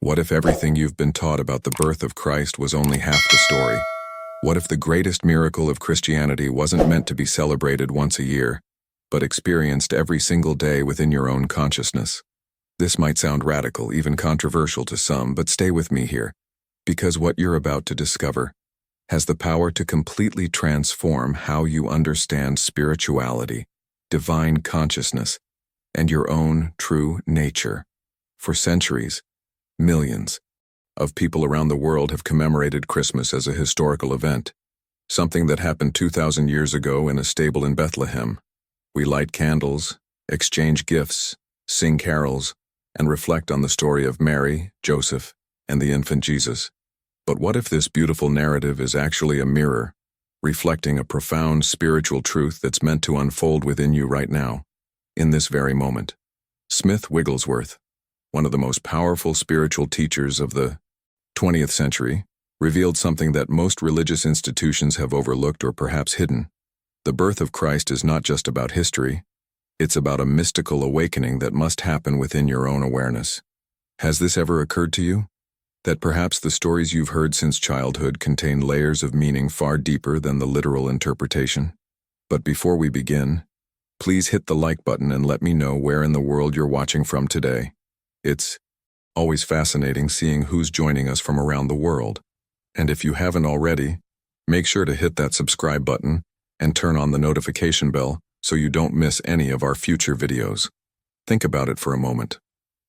What if everything you've been taught about the birth of Christ was only half the story? What if the greatest miracle of Christianity wasn't meant to be celebrated once a year, but experienced every single day within your own consciousness? This might sound radical, even controversial to some, but stay with me here, because what you're about to discover has the power to completely transform how you understand spirituality, divine consciousness, and your own true nature. For centuries, millions of people around the world have commemorated Christmas as a historical event, something that happened 2,000 years ago in a stable in Bethlehem. We light candles, exchange gifts, sing carols, and reflect on the story of Mary, Joseph, and the infant Jesus. But what if this beautiful narrative is actually a mirror, reflecting a profound spiritual truth that's meant to unfold within you right now, in this very moment? Smith Wigglesworth, one of the most powerful spiritual teachers of the 20th century, revealed something that most religious institutions have overlooked or perhaps hidden. The birth of Christ is not just about history, it's about a mystical awakening that must happen within your own awareness. Has this ever occurred to you? That perhaps the stories you've heard since childhood contain layers of meaning far deeper than the literal interpretation? But before we begin, please hit the like button and let me know where in the world you're watching from today. It's always fascinating seeing who's joining us from around the world. And if you haven't already, make sure to hit that subscribe button and turn on the notification bell so you don't miss any of our future videos. Think about it for a moment.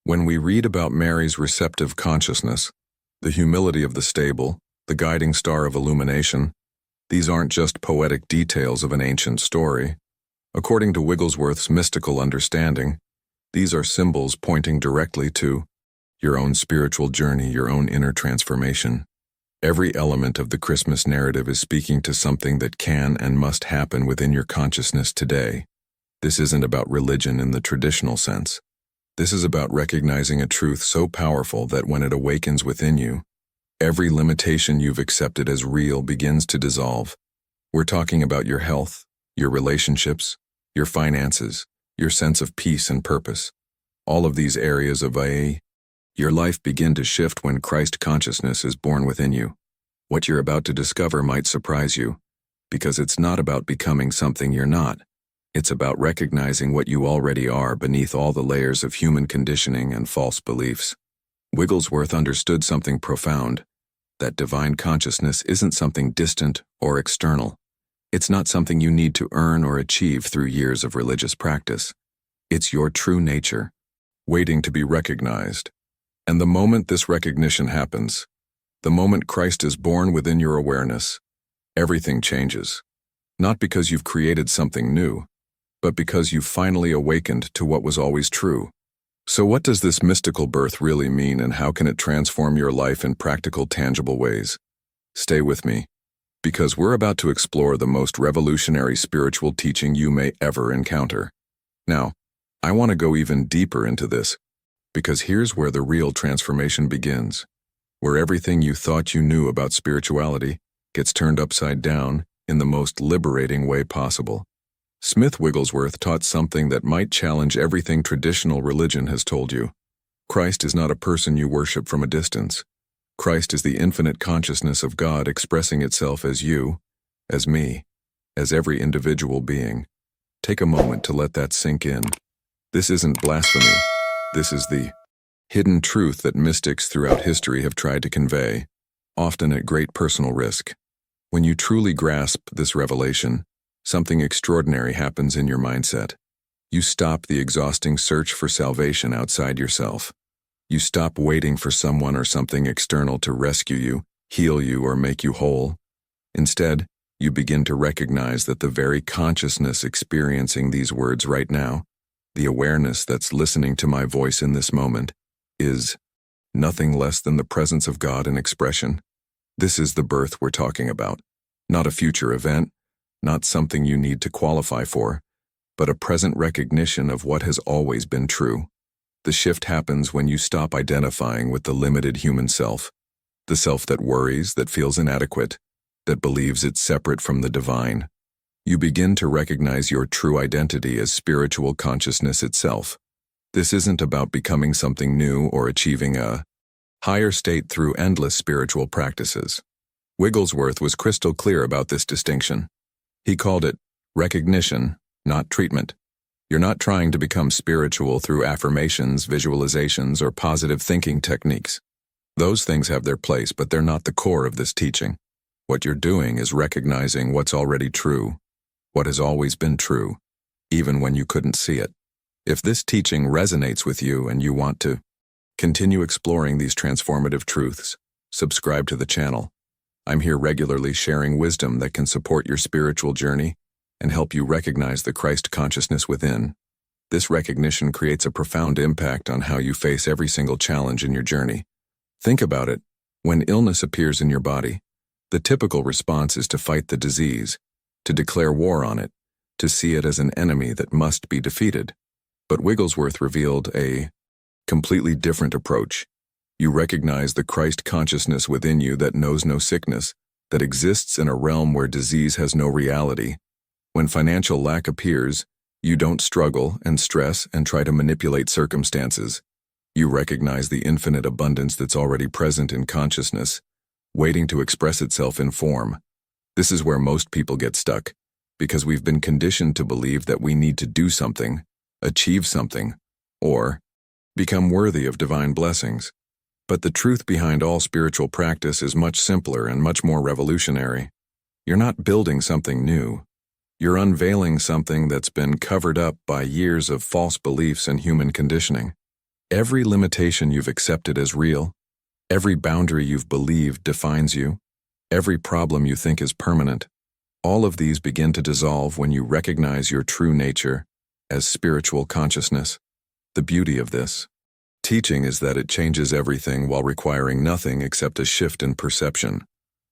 When we read about Mary's receptive consciousness, the humility of the stable, the guiding star of illumination, these aren't just poetic details of an ancient story. According to Wigglesworth's mystical understanding, these are symbols pointing directly to your own spiritual journey, your own inner transformation. Every element of the Christmas narrative is speaking to something that can and must happen within your consciousness today. This isn't about religion in the traditional sense. This is about recognizing a truth so powerful that when it awakens within you, every limitation you've accepted as real begins to dissolve. We're talking about your health, your relationships, your finances, your sense of peace and purpose. All of these areas of your life begin to shift when Christ consciousness is born within you. What you're about to discover might surprise you, because it's not about becoming something you're not. It's about recognizing what you already are beneath all the layers of human conditioning and false beliefs. Wigglesworth understood something profound, that divine consciousness isn't something distant or external. It's not something you need to earn or achieve through years of religious practice. It's your true nature, waiting to be recognized. And the moment this recognition happens, the moment Christ is born within your awareness, everything changes. Not because you've created something new, but because you've finally awakened to what was always true. So what does this mystical birth really mean, and how can it transform your life in practical, tangible ways? Stay with me, because we're about to explore the most revolutionary spiritual teaching you may ever encounter. Now, I want to go even deeper into this, because here's where the real transformation begins, where everything you thought you knew about spirituality gets turned upside down in the most liberating way possible. Smith Wigglesworth taught something that might challenge everything traditional religion has told you. Christ is not a person you worship from a distance. Christ is the infinite consciousness of God expressing itself as you, as me, as every individual being. Take a moment to let that sink in. This isn't blasphemy. This is the hidden truth that mystics throughout history have tried to convey, often at great personal risk. When you truly grasp this revelation, something extraordinary happens in your mindset. You stop the exhausting search for salvation outside yourself. You stop waiting for someone or something external to rescue you, heal you, or make you whole. Instead, you begin to recognize that the very consciousness experiencing these words right now, the awareness that's listening to my voice in this moment, is nothing less than the presence of God in expression. This is the birth we're talking about, not a future event, not something you need to qualify for, but a present recognition of what has always been true. The shift happens when you stop identifying with the limited human self, the self that worries, that feels inadequate, that believes it's separate from the divine. You begin to recognize your true identity as spiritual consciousness itself. This isn't about becoming something new or achieving a higher state through endless spiritual practices. Wigglesworth was crystal clear about this distinction. He called it recognition, not treatment. You're not trying to become spiritual through affirmations, visualizations, or positive thinking techniques. Those things have their place, but they're not the core of this teaching. What you're doing is recognizing what's already true, what has always been true, even when you couldn't see it. If this teaching resonates with you and you want to continue exploring these transformative truths, subscribe to the channel. I'm here regularly sharing wisdom that can support your spiritual journey and help you recognize the Christ consciousness within. This recognition creates a profound impact on how you face every single challenge in your journey. Think about it. When illness appears in your body, the typical response is to fight the disease, to declare war on it, to see it as an enemy that must be defeated. But Wigglesworth revealed a completely different approach. You recognize the Christ consciousness within you that knows no sickness, that exists in a realm where disease has no reality. When financial lack appears, you don't struggle and stress and try to manipulate circumstances. You recognize the infinite abundance that's already present in consciousness, waiting to express itself in form. This is where most people get stuck, because we've been conditioned to believe that we need to do something, achieve something, or become worthy of divine blessings. But the truth behind all spiritual practice is much simpler and much more revolutionary. You're not building something new. You're unveiling something that's been covered up by years of false beliefs and human conditioning. Every limitation you've accepted as real, every boundary you've believed defines you, every problem you think is permanent, all of these begin to dissolve when you recognize your true nature as spiritual consciousness. The beauty of this teaching is that it changes everything while requiring nothing except a shift in perception.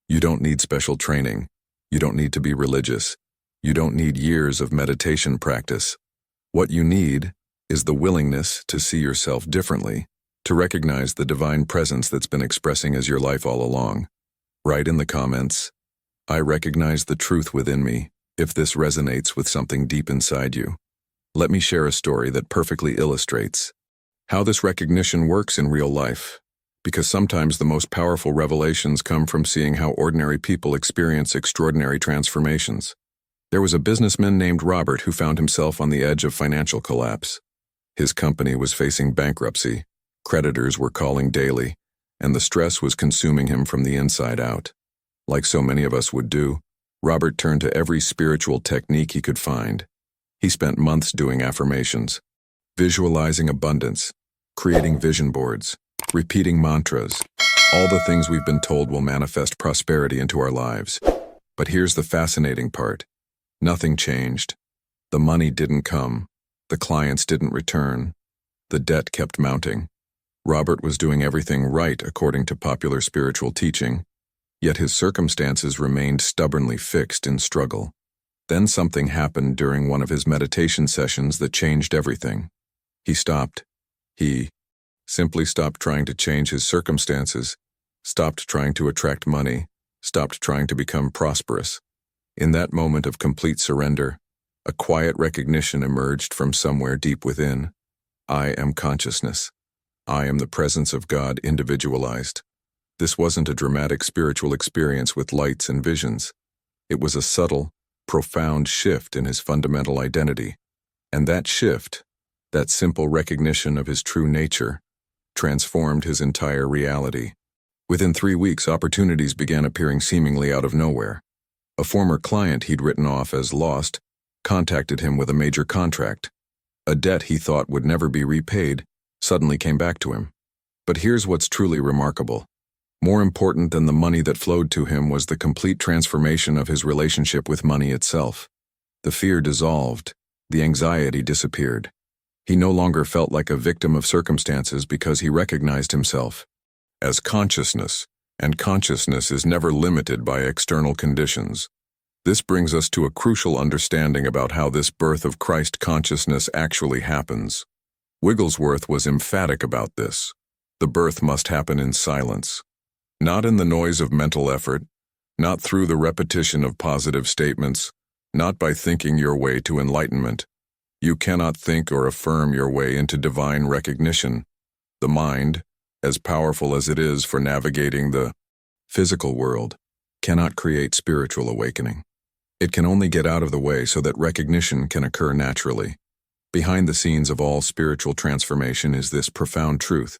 You don't need special training. You don't need to be religious. You don't need years of meditation practice. What you need is the willingness to see yourself differently, to recognize the divine presence that's been expressing as your life all along. Write in the comments, "I recognize the truth within me," if this resonates with something deep inside you. Let me share a story that perfectly illustrates how this recognition works in real life, because sometimes the most powerful revelations come from seeing how ordinary people experience extraordinary transformations. There was a businessman named Robert who found himself on the edge of financial collapse. His company was facing bankruptcy, creditors were calling daily, and the stress was consuming him from the inside out. Like so many of us would do, Robert turned to every spiritual technique he could find. He spent months doing affirmations, visualizing abundance, creating vision boards, repeating mantras, all the things we've been told will manifest prosperity into our lives. But here's the fascinating part. Nothing changed. The money didn't come. The clients didn't return. The debt kept mounting. Robert was doing everything right according to popular spiritual teaching, yet his circumstances remained stubbornly fixed in struggle. Then something happened during one of his meditation sessions that changed everything. He stopped. He simply stopped trying to change his circumstances, stopped trying to attract money, stopped trying to become prosperous. In that moment of complete surrender, a quiet recognition emerged from somewhere deep within. I am consciousness. I am the presence of God individualized. This wasn't a dramatic spiritual experience with lights and visions. It was a subtle, profound shift in his fundamental identity. And that shift, that simple recognition of his true nature, transformed his entire reality. Within 3 weeks, opportunities began appearing seemingly out of nowhere. A former client he'd written off as lost contacted him with a major contract. A debt he thought would never be repaid suddenly came back to him. But here's what's truly remarkable. More important than the money that flowed to him was the complete transformation of his relationship with money itself. The fear dissolved. The anxiety disappeared. He no longer felt like a victim of circumstances because he recognized himself as consciousness, and consciousness is never limited by external conditions. This brings us to a crucial understanding about how this birth of Christ consciousness actually happens. Wigglesworth was emphatic about this. The birth must happen in silence. Not in the noise of mental effort, not through the repetition of positive statements, not by thinking your way to enlightenment. You cannot think or affirm your way into divine recognition. The mind, as powerful as it is for navigating the physical world, cannot create spiritual awakening. It can only get out of the way so that recognition can occur naturally. Behind the scenes of all spiritual transformation is this profound truth.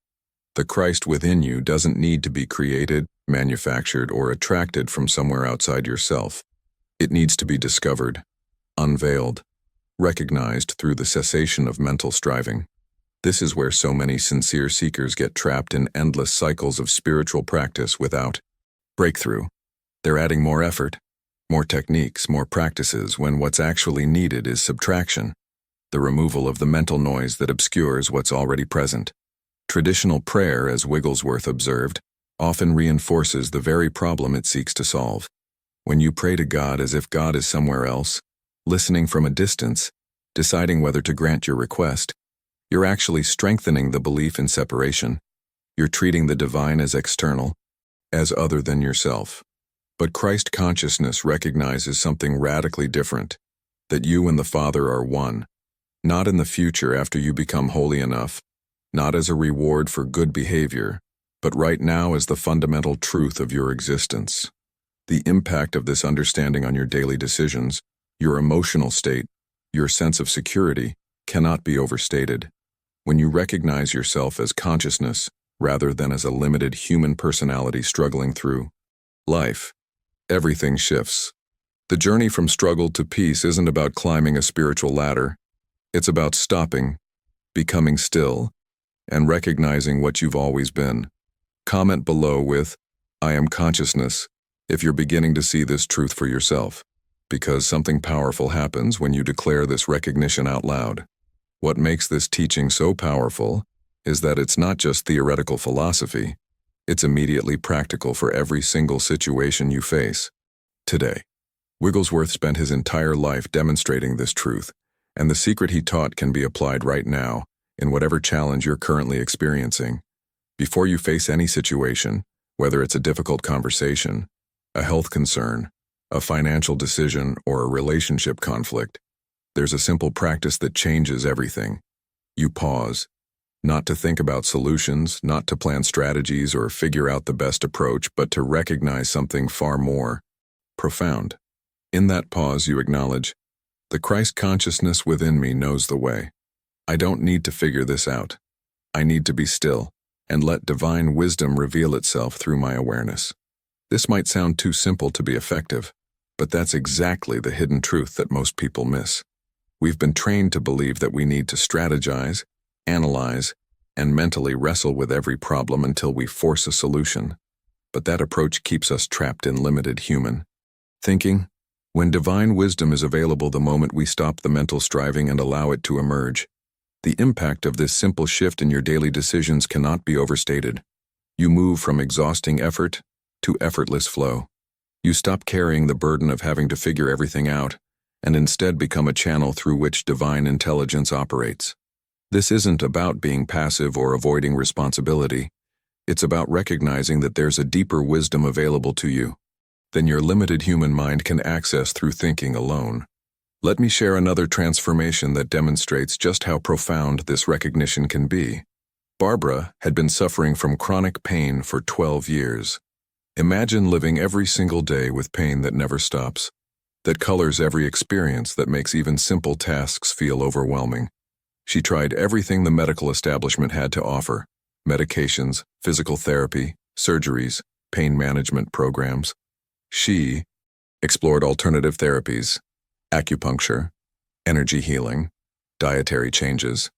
The Christ within you doesn't need to be created, manufactured, or attracted from somewhere outside yourself. It needs to be discovered, unveiled, recognized through the cessation of mental striving. This is where so many sincere seekers get trapped in endless cycles of spiritual practice without breakthrough. They're adding more effort, more techniques, more practices, when what's actually needed is subtraction, the removal of the mental noise that obscures what's already present. Traditional prayer, as Wigglesworth observed, often reinforces the very problem it seeks to solve. When you pray to God as if God is somewhere else, listening from a distance, deciding whether to grant your request, you're actually strengthening the belief in separation. You're treating the divine as external, as other than yourself. But Christ consciousness recognizes something radically different, that you and the Father are one, not in the future after you become holy enough, not as a reward for good behavior, but right now as the fundamental truth of your existence. The impact of this understanding on your daily decisions, your emotional state, your sense of security, cannot be overstated. When you recognize yourself as consciousness rather than as a limited human personality struggling through life, everything shifts. The journey from struggle to peace isn't about climbing a spiritual ladder. It's about stopping, becoming still, and recognizing what you've always been. Comment below with, "I am consciousness," if you're beginning to see this truth for yourself, because something powerful happens when you declare this recognition out loud. What makes this teaching so powerful is that it's not just theoretical philosophy, it's immediately practical for every single situation you face. Today, Wigglesworth spent his entire life demonstrating this truth, and the secret he taught can be applied right now, in whatever challenge you're currently experiencing. Before you face any situation, whether it's a difficult conversation, a health concern, a financial decision, or a relationship conflict, there's a simple practice that changes everything. You pause, not to think about solutions, not to plan strategies or figure out the best approach, but to recognize something far more profound. In that pause, you acknowledge, "The Christ consciousness within me knows the way. I don't need to figure this out. I need to be still and let divine wisdom reveal itself through my awareness." This might sound too simple to be effective, but that's exactly the hidden truth that most people miss. We've been trained to believe that we need to strategize, analyze, and mentally wrestle with every problem until we force a solution. But that approach keeps us trapped in limited human thinking, when divine wisdom is available the moment we stop the mental striving and allow it to emerge. The impact of this simple shift in your daily decisions cannot be overstated. You move from exhausting effort to effortless flow. You stop carrying the burden of having to figure everything out, and instead become a channel through which divine intelligence operates. This isn't about being passive or avoiding responsibility. It's about recognizing that there's a deeper wisdom available to you than your limited human mind can access through thinking alone. Let me share another transformation that demonstrates just how profound this recognition can be. Barbara had been suffering from chronic pain for 12 years. Imagine living every single day with pain that never stops, that colors every experience, that makes even simple tasks feel overwhelming. She tried everything the medical establishment had to offer: medications, physical therapy, surgeries, pain management programs. She explored alternative therapies, acupuncture, energy healing, dietary changes.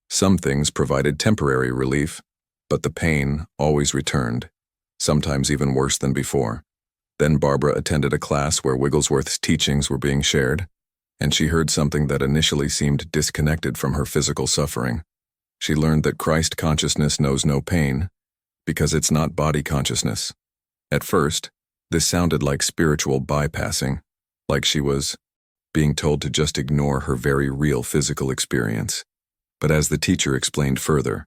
Some things provided temporary relief, but the pain always returned, sometimes even worse than before. Then Barbara attended a class where Wigglesworth's teachings were being shared, and she heard something that initially seemed disconnected from her physical suffering. She learned that Christ consciousness knows no pain, because it's not body consciousness. At first, this sounded like spiritual bypassing, like she was being told to just ignore her very real physical experience. But as the teacher explained further,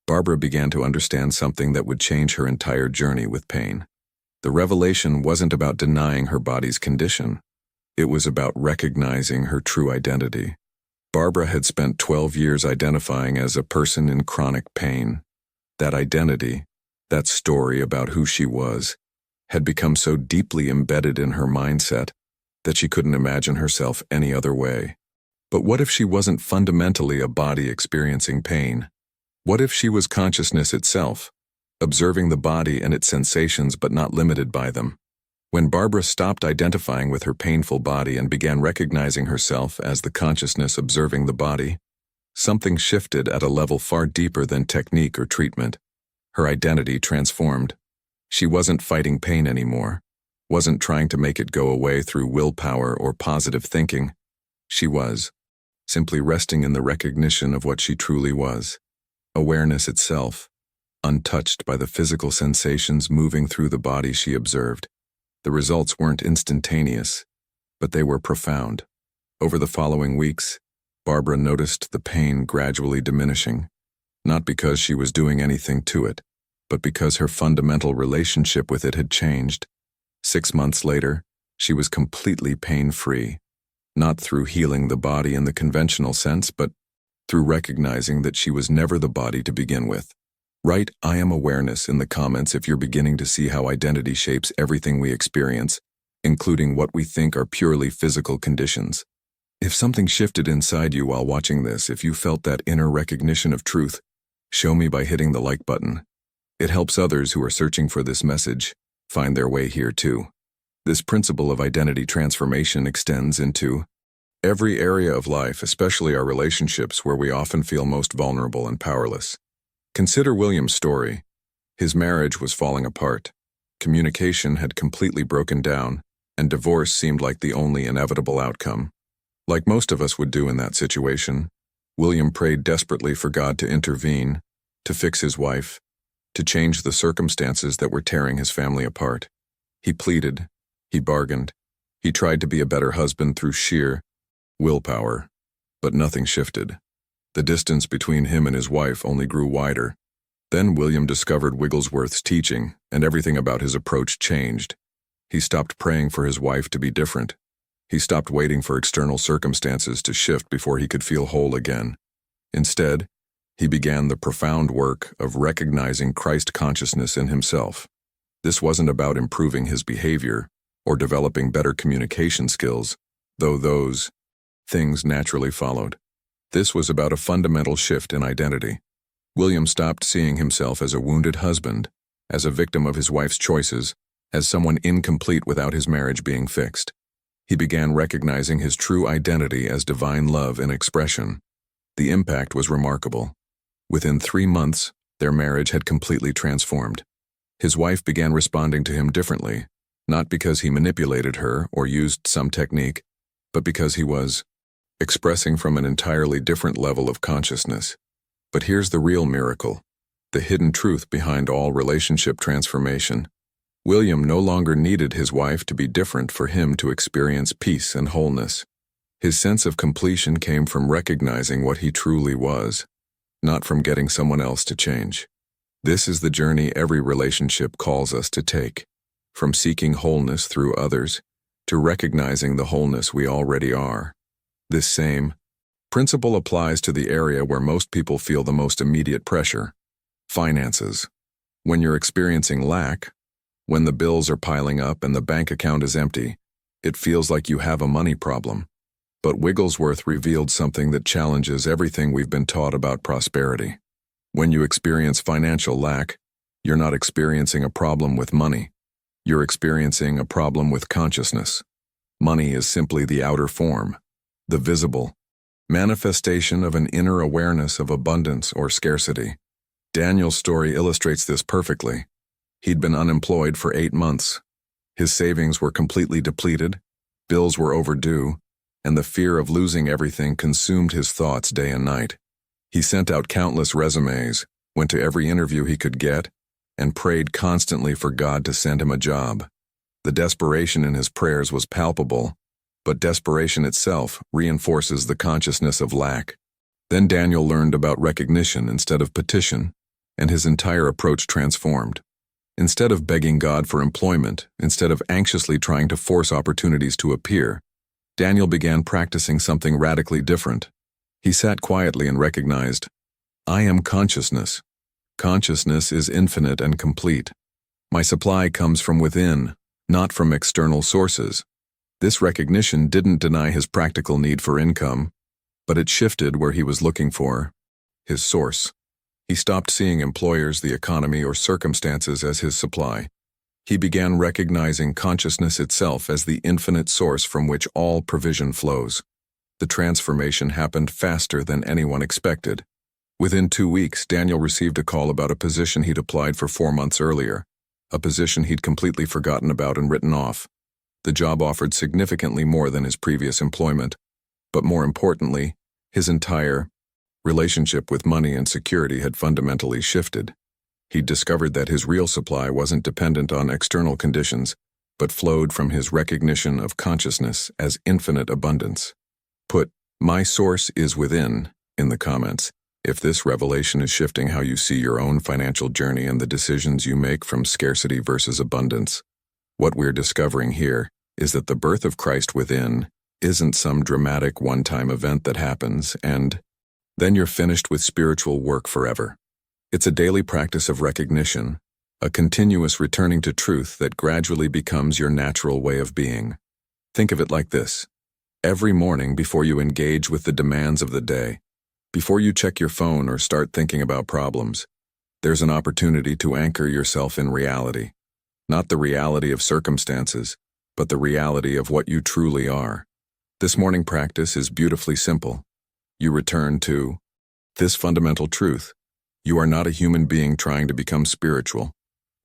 Barbara began to understand something that would change her entire journey with pain. The revelation wasn't about denying her body's condition. It was about recognizing her true identity. Barbara had spent 12 years identifying as a person in chronic pain. That identity, that story about who she was, had become so deeply embedded in her mindset that she couldn't imagine herself any other way. But what if she wasn't fundamentally a body experiencing pain? What if she was consciousness itself, observing the body and its sensations but not limited by them? When Barbara stopped identifying with her painful body and began recognizing herself as the consciousness observing the body, something shifted at a level far deeper than technique or treatment. Her identity transformed. She wasn't fighting pain anymore, wasn't trying to make it go away through willpower or positive thinking. She was simply resting in the recognition of what she truly was, awareness itself, untouched by the physical sensations moving through the body she observed. The results weren't instantaneous, but they were profound. Over the following weeks, Barbara noticed the pain gradually diminishing, not because she was doing anything to it, but because her fundamental relationship with it had changed. 6 months later, she was completely pain-free, not through healing the body in the conventional sense, but through recognizing that she was never the body to begin with. Write "I am awareness" in the comments if you're beginning to see how identity shapes everything we experience, including what we think are purely physical conditions. If something shifted inside you while watching this, if you felt that inner recognition of truth, show me by hitting the like button. It helps others who are searching for this message find their way here too. This principle of identity transformation extends into every area of life, especially our relationships where we often feel most vulnerable and powerless. Consider William's story. His marriage was falling apart. Communication had completely broken down, and divorce seemed like the only inevitable outcome. Like most of us would do in that situation, William prayed desperately for God to intervene, to fix his wife, to change the circumstances that were tearing his family apart. He pleaded, he bargained, he tried to be a better husband through sheer willpower, but nothing shifted. The distance between him and his wife only grew wider. Then William discovered Wigglesworth's teaching, and everything about his approach changed. He stopped praying for his wife to be different. He stopped waiting for external circumstances to shift before he could feel whole again. Instead, he began the profound work of recognizing Christ consciousness in himself. This wasn't about improving his behavior or developing better communication skills, though those things naturally followed. This was about a fundamental shift in identity. William stopped seeing himself as a wounded husband, as a victim of his wife's choices, as someone incomplete without his marriage being fixed. He began recognizing his true identity as divine love in expression. The impact was remarkable. Within 3 months, their marriage had completely transformed. His wife began responding to him differently, not because he manipulated her or used some technique, but because he was expressing from an entirely different level of consciousness. But here's the real miracle, the hidden truth behind all relationship transformation. William no longer needed his wife to be different for him to experience peace and wholeness. His sense of completion came from recognizing what he truly was, not from getting someone else to change. This is the journey every relationship calls us to take, from seeking wholeness through others to recognizing the wholeness we already are. This same principle applies to the area where most people feel the most immediate pressure: finances. When you're experiencing lack, when the bills are piling up and the bank account is empty, it feels like you have a money problem. But Wigglesworth revealed something that challenges everything we've been taught about prosperity. When you experience financial lack, you're not experiencing a problem with money. You're experiencing a problem with consciousness. Money is simply the outer form, the visible manifestation of an inner awareness of abundance or scarcity. Daniel's story illustrates this perfectly. He'd been unemployed for 8 months. His savings were completely depleted, bills were overdue, and the fear of losing everything consumed his thoughts day and night. He sent out countless resumes, went to every interview he could get, and prayed constantly for God to send him a job. The desperation in his prayers was palpable, but desperation itself reinforces the consciousness of lack. Then Daniel learned about recognition instead of petition, and his entire approach transformed. Instead of begging God for employment, instead of anxiously trying to force opportunities to appear, Daniel began practicing something radically different. He sat quietly and recognized, "I am consciousness. Consciousness is infinite and complete. My supply comes from within, not from external sources. This recognition didn't deny his practical need for income, but it shifted where he was looking for his source. He stopped seeing employers, the economy, or circumstances as his supply. He began recognizing consciousness itself as the infinite source from which all provision flows. The transformation happened faster than anyone expected. Within 2 weeks, Daniel received a call about a position he'd applied for 4 months earlier, a position he'd completely forgotten about and written off. The job offered significantly more than his previous employment, but more importantly, his entire relationship with money and security had fundamentally shifted. He'd discovered that his real supply wasn't dependent on external conditions, but flowed from his recognition of consciousness as infinite abundance. Put "my source is within" in the comments if this revelation is shifting how you see your own financial journey and the decisions you make from scarcity versus abundance. What we're discovering here is that the birth of Christ within isn't some dramatic one-time event that happens and then you're finished with spiritual work forever. It's a daily practice of recognition, a continuous returning to truth that gradually becomes your natural way of being. Think of it like this. Every morning before you engage with the demands of the day, before you check your phone or start thinking about problems, there's an opportunity to anchor yourself in reality. Not the reality of circumstances, but the reality of what you truly are. This morning practice is beautifully simple. You return to this fundamental truth. You are not a human being trying to become spiritual.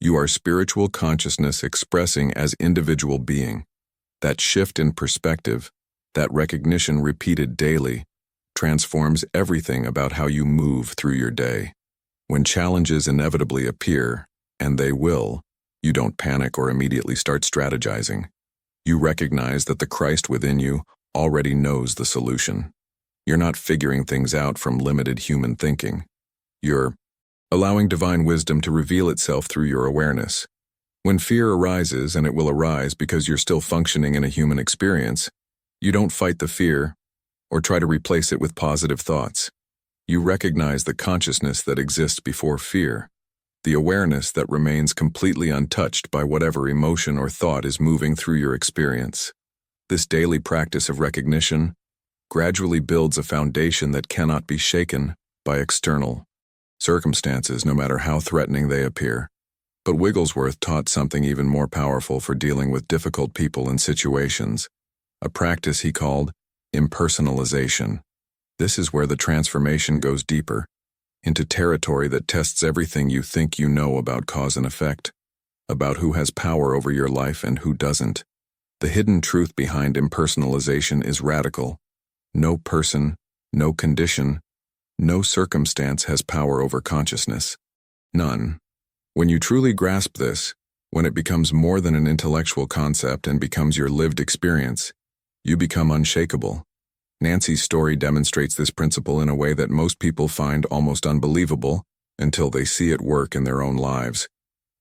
You are spiritual consciousness expressing as individual being. That shift in perspective, that recognition repeated daily, transforms everything about how you move through your day. When challenges inevitably appear, and they will, you don't panic or immediately start strategizing. You recognize that the Christ within you already knows the solution. You're not figuring things out from limited human thinking. You're allowing divine wisdom to reveal itself through your awareness. When fear arises, and it will arise because you're still functioning in a human experience, you don't fight the fear or try to replace it with positive thoughts. You recognize the consciousness that exists before fear, the awareness that remains completely untouched by whatever emotion or thought is moving through your experience. This daily practice of recognition gradually builds a foundation that cannot be shaken by external circumstances, no matter how threatening they appear. But Wigglesworth taught something even more powerful for dealing with difficult people and situations, a practice he called impersonalization. This is where the transformation goes deeper, into territory that tests everything you think you know about cause and effect, about who has power over your life and who doesn't. The hidden truth behind impersonalization is radical. No person, no condition, no circumstance has power over consciousness. None. When you truly grasp this, when it becomes more than an intellectual concept and becomes your lived experience, you become unshakable. Nancy's story demonstrates this principle in a way that most people find almost unbelievable until they see it work in their own lives.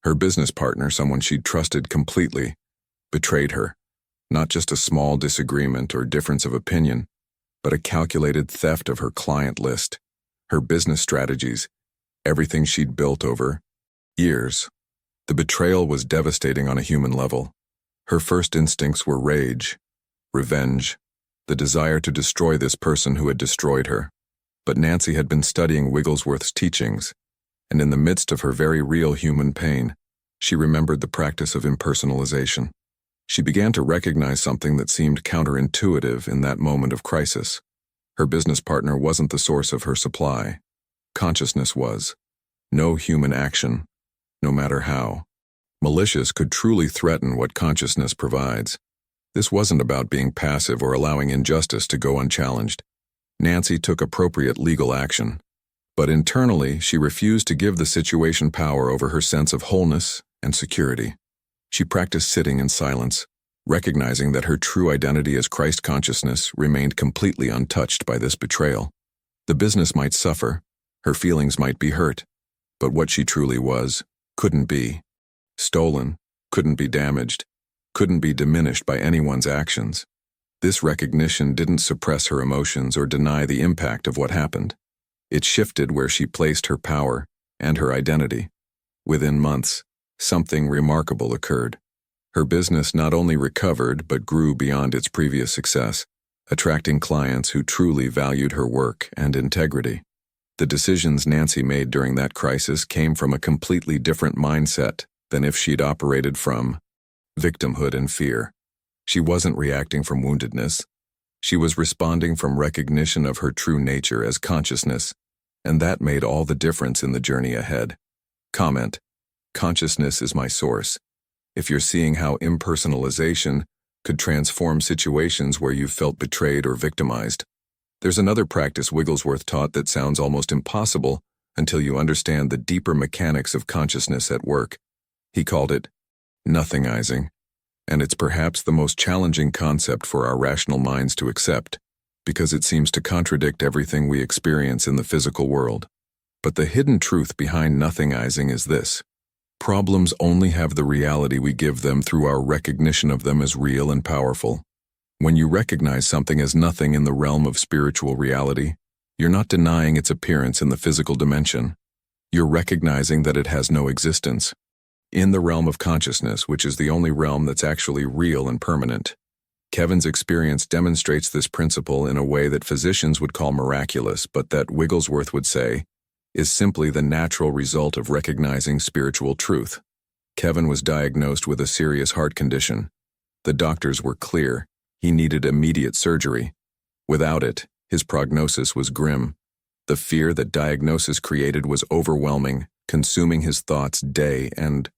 Her business partner, someone she'd trusted completely, betrayed her. Not just a small disagreement or difference of opinion, but a calculated theft of her client list, her business strategies, everything she'd built over years. The betrayal was devastating on a human level. Her first instincts were rage, revenge, the desire to destroy this person who had destroyed her. But Nancy had been studying Wigglesworth's teachings, and in the midst of her very real human pain, she remembered the practice of impersonalization. She began to recognize something that seemed counterintuitive in that moment of crisis. Her business partner wasn't the source of her supply. Consciousness was. No human action, no matter how malicious, could truly threaten what consciousness provides. This wasn't about being passive or allowing injustice to go unchallenged. Nancy took appropriate legal action, but internally she refused to give the situation power over her sense of wholeness and security. She practiced sitting in silence, recognizing that her true identity as Christ consciousness remained completely untouched by this betrayal. The business might suffer, her feelings might be hurt, but what she truly was couldn't be stolen, couldn't be damaged, couldn't be diminished by anyone's actions. This recognition didn't suppress her emotions or deny the impact of what happened. It shifted where she placed her power, and her identity. Within months, something remarkable occurred. Her business not only recovered but grew beyond its previous success, attracting clients who truly valued her work and integrity. The decisions Nancy made during that crisis came from a completely different mindset than if she'd operated from victimhood and fear. She wasn't reacting from woundedness. She was responding from recognition of her true nature as consciousness, and that made all the difference in the journey ahead. Comment: consciousness is my source. If you're seeing how impersonalization could transform situations where you felt betrayed or victimized. There's another practice Wigglesworth taught that sounds almost impossible until you understand the deeper mechanics of consciousness at work. He called it nothingizing, and it's perhaps the most challenging concept for our rational minds to accept, because it seems to contradict everything we experience in the physical world. But the hidden truth behind nothingizing is this: problems only have the reality we give them through our recognition of them as real and powerful. When you recognize something as nothing in the realm of spiritual reality, you're not denying its appearance in the physical dimension. You're recognizing that it has no existence. In the realm of consciousness, which is the only realm that's actually real and permanent. Kevin's experience demonstrates this principle in a way that physicians would call miraculous, but that Wigglesworth would say is simply the natural result of recognizing spiritual truth. Kevin was diagnosed with a serious heart condition. The doctors were clear: he needed immediate surgery. Without it, his prognosis was grim. The fear that diagnosis created was overwhelming, consuming his thoughts day and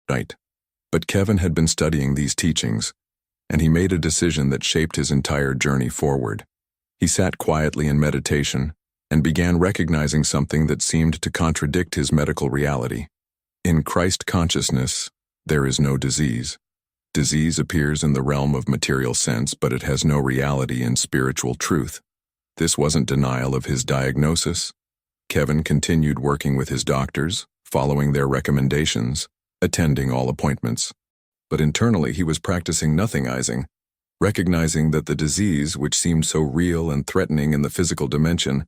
night. But Kevin had been studying these teachings, and he made a decision that shaped his entire journey forward. He sat quietly in meditation and began recognizing something that seemed to contradict his medical reality. In Christ consciousness, there is no disease. Disease appears in the realm of material sense, but it has no reality in spiritual truth. This wasn't denial of his diagnosis. Kevin continued working with his doctors, following their recommendations, attending all appointments. But internally he was practicing nothingizing, recognizing that the disease, which seemed so real and threatening in the physical dimension,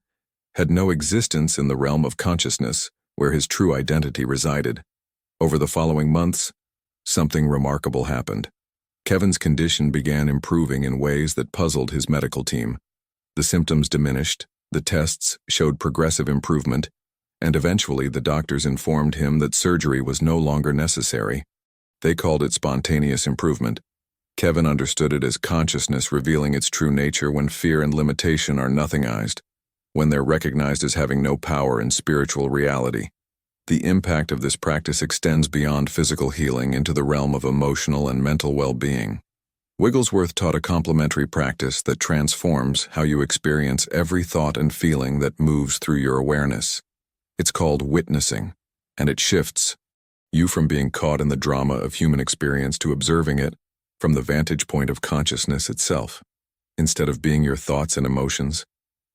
had no existence in the realm of consciousness, where his true identity resided. Over the following months, something remarkable happened. Kevin's condition began improving in ways that puzzled his medical team. The symptoms diminished, the tests showed progressive improvement, and eventually the doctors informed him that surgery was no longer necessary. They called it spontaneous improvement. Kevin understood it as consciousness revealing its true nature when fear and limitation are nothingized, when they're recognized as having no power in spiritual reality. The impact of this practice extends beyond physical healing into the realm of emotional and mental well-being. Wigglesworth taught a complementary practice that transforms how you experience every thought and feeling that moves through your awareness. It's called witnessing, and it shifts you from being caught in the drama of human experience to observing it from the vantage point of consciousness itself. Instead of being your thoughts and emotions,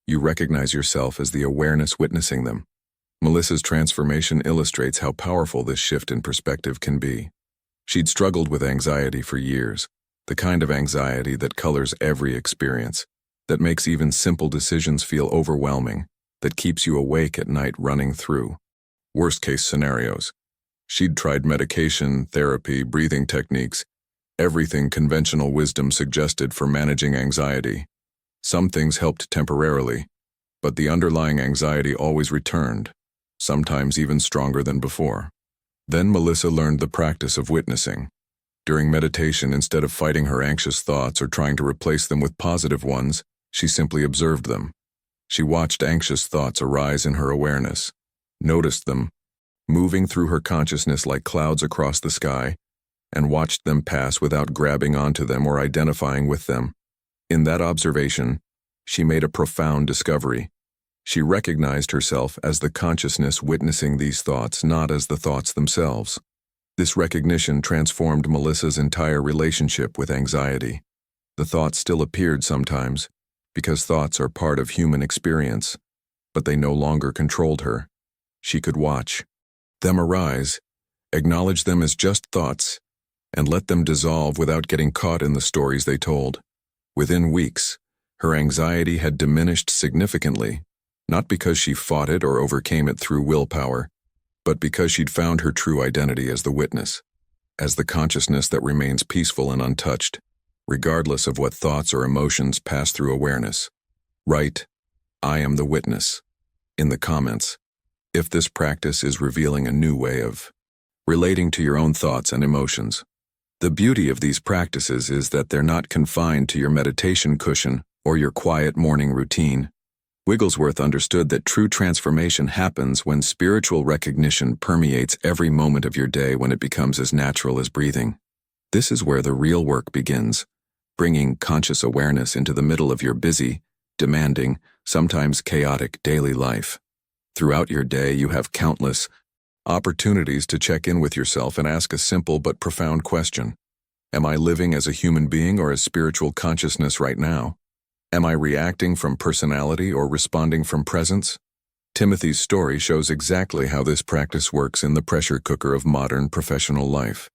you recognize yourself as the awareness witnessing them. Melissa's transformation illustrates how powerful this shift in perspective can be. She'd struggled with anxiety for years, the kind of anxiety that colors every experience, that makes even simple decisions feel overwhelming, that keeps you awake at night running through worst-case scenarios. She'd tried medication, therapy, breathing techniques, everything conventional wisdom suggested for managing anxiety. Some things helped temporarily, but the underlying anxiety always returned, sometimes even stronger than before. Then Melissa learned the practice of witnessing. During meditation, instead of fighting her anxious thoughts or trying to replace them with positive ones, she simply observed them. She watched anxious thoughts arise in her awareness, noticed them, moving through her consciousness like clouds across the sky, and watched them pass without grabbing onto them or identifying with them. In that observation, she made a profound discovery. She recognized herself as the consciousness witnessing these thoughts, not as the thoughts themselves. This recognition transformed Melissa's entire relationship with anxiety. The thoughts still appeared sometimes, because thoughts are part of human experience, but they no longer controlled her. She could watch them arise, acknowledge them as just thoughts, and let them dissolve without getting caught in the stories they told. Within weeks, her anxiety had diminished significantly, not because she fought it or overcame it through willpower, but because she'd found her true identity as the witness, as the consciousness that remains peaceful and untouched, regardless of what thoughts or emotions pass through awareness. Write, "I am the witness," in the comments, if this practice is revealing a new way of relating to your own thoughts and emotions. The beauty of these practices is that they're not confined to your meditation cushion or your quiet morning routine. Wigglesworth understood that true transformation happens when spiritual recognition permeates every moment of your day, when it becomes as natural as breathing. This is where the real work begins, bringing conscious awareness into the middle of your busy, demanding, sometimes chaotic daily life. Throughout your day, you have countless opportunities to check in with yourself and ask a simple but profound question. Am I living as a human being or as spiritual consciousness right now? Am I reacting from personality or responding from presence? Timothy's story shows exactly how this practice works in the pressure cooker of modern professional life.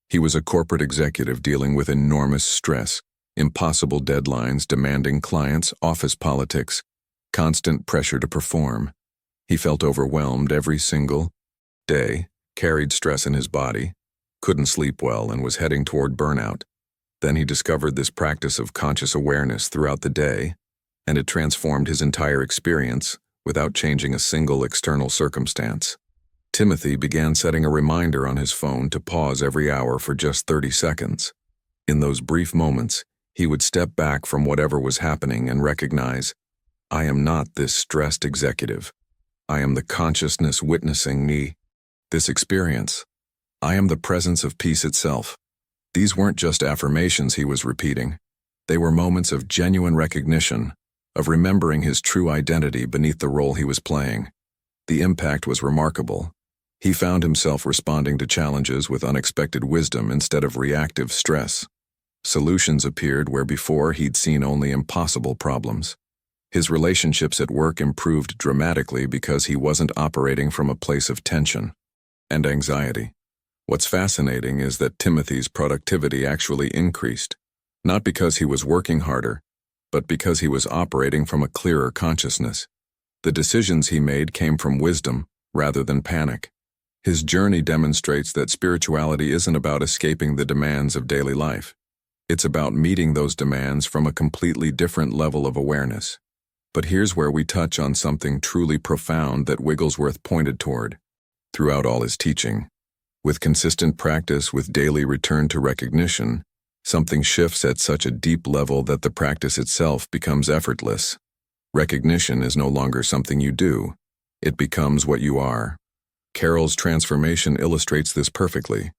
He was a corporate executive dealing with enormous stress, impossible deadlines, demanding clients, office politics, constant pressure to perform. He felt overwhelmed every single day, carried stress in his body, couldn't sleep well, and was heading toward burnout. Then he discovered this practice of conscious awareness throughout the day, and it transformed his entire experience without changing a single external circumstance. Timothy began setting a reminder on his phone to pause every hour for just 30 seconds. In those brief moments, he would step back from whatever was happening and recognize, "I am not this stressed executive. I am the consciousness witnessing this experience. I am the presence of peace itself." These weren't just affirmations he was repeating. They were moments of genuine recognition, of remembering his true identity beneath the role he was playing. The impact was remarkable. He found himself responding to challenges with unexpected wisdom instead of reactive stress. Solutions appeared where before he'd seen only impossible problems. His relationships at work improved dramatically because he wasn't operating from a place of tension and anxiety. What's fascinating is that Timothy's productivity actually increased, not because he was working harder, but because he was operating from a clearer consciousness. The decisions he made came from wisdom rather than panic. His journey demonstrates that spirituality isn't about escaping the demands of daily life. It's about meeting those demands from a completely different level of awareness. But here's where we touch on something truly profound that Wigglesworth pointed toward throughout all his teaching. With consistent practice, with daily return to recognition, something shifts at such a deep level that the practice itself becomes effortless. Recognition is no longer something you do. It becomes what you are. Carol's transformation illustrates this perfectly.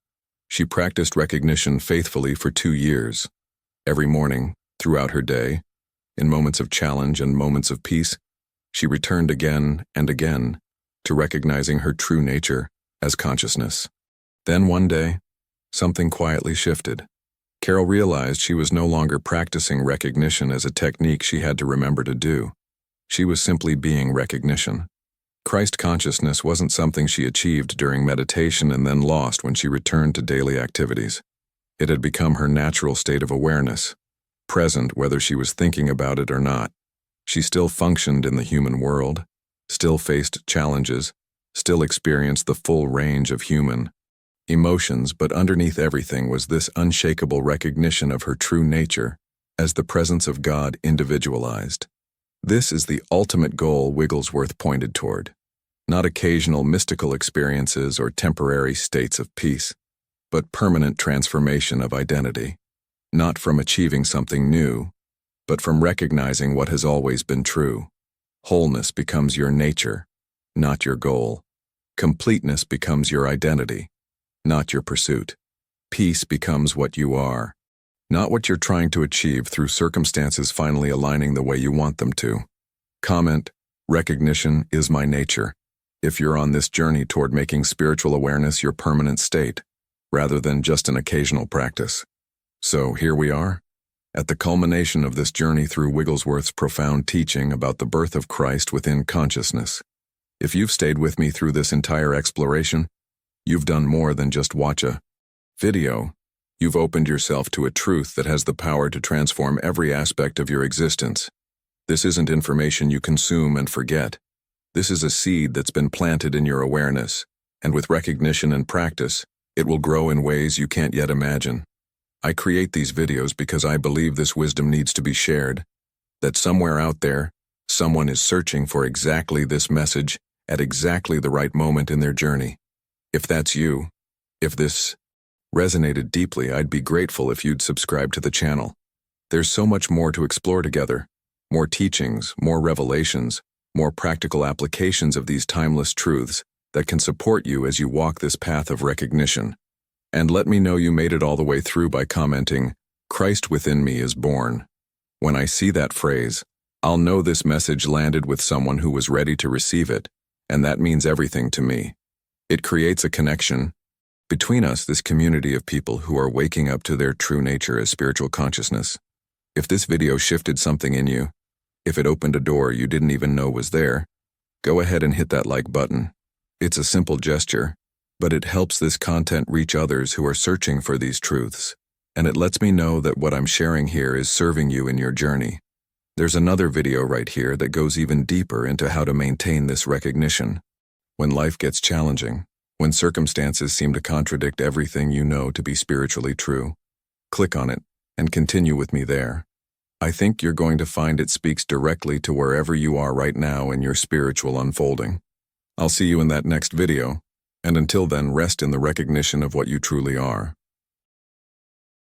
She practiced recognition faithfully for 2 years. Every morning, throughout her day, in moments of challenge and moments of peace, she returned again and again to recognizing her true nature as consciousness. Then one day, something quietly shifted. Carol realized she was no longer practicing recognition as a technique she had to remember to do. She was simply being recognition. Christ consciousness wasn't something she achieved during meditation and then lost when she returned to daily activities. It had become her natural state of awareness, present whether she was thinking about it or not. She still functioned in the human world, still faced challenges, still experienced the full range of human emotions, but underneath everything was this unshakable recognition of her true nature as the presence of God individualized. This is the ultimate goal Wigglesworth pointed toward. Not occasional mystical experiences or temporary states of peace, but permanent transformation of identity. Not from achieving something new, but from recognizing what has always been true. Wholeness becomes your nature, not your goal. Completeness becomes your identity, not your pursuit. Peace becomes what you are, not what you're trying to achieve through circumstances finally aligning the way you want them to. Comment, recognition is my nature. If you're on this journey toward making spiritual awareness your permanent state, rather than just an occasional practice. So here we are, at the culmination of this journey through Wigglesworth's profound teaching about the birth of Christ within consciousness. If you've stayed with me through this entire exploration, you've done more than just watch a video. You've opened yourself to a truth that has the power to transform every aspect of your existence. This isn't information you consume and forget. This is a seed that's been planted in your awareness, And with recognition and practice, it will grow in ways you can't yet imagine. I create these videos because I believe this wisdom needs to be shared, that somewhere out there, someone is searching for exactly this message at exactly the right moment in their journey. If that's you, if this resonated deeply, I'd be grateful if you'd subscribe to the channel. There's so much more to explore together. More teachings, more revelations, more practical applications of these timeless truths that can support you as you walk this path of recognition. And let me know you made it all the way through by commenting, "Christ within me is born." When I see that phrase, I'll know this message landed with someone who was ready to receive it, and that means everything to me. It creates a connection between us, this community of people who are waking up to their true nature as spiritual consciousness. If this video shifted something in you, if it opened a door you didn't even know was there, go ahead and hit that like button. It's a simple gesture, but it helps this content reach others who are searching for these truths, and it lets me know that what I'm sharing here is serving you in your journey. There's another video right here that goes even deeper into how to maintain this recognition. When life gets challenging, when circumstances seem to contradict everything you know to be spiritually true, click on it and continue with me there. I think you're going to find it speaks directly to wherever you are right now in your spiritual unfolding. I'll see you in that next video, and until then, rest in the recognition of what you truly are.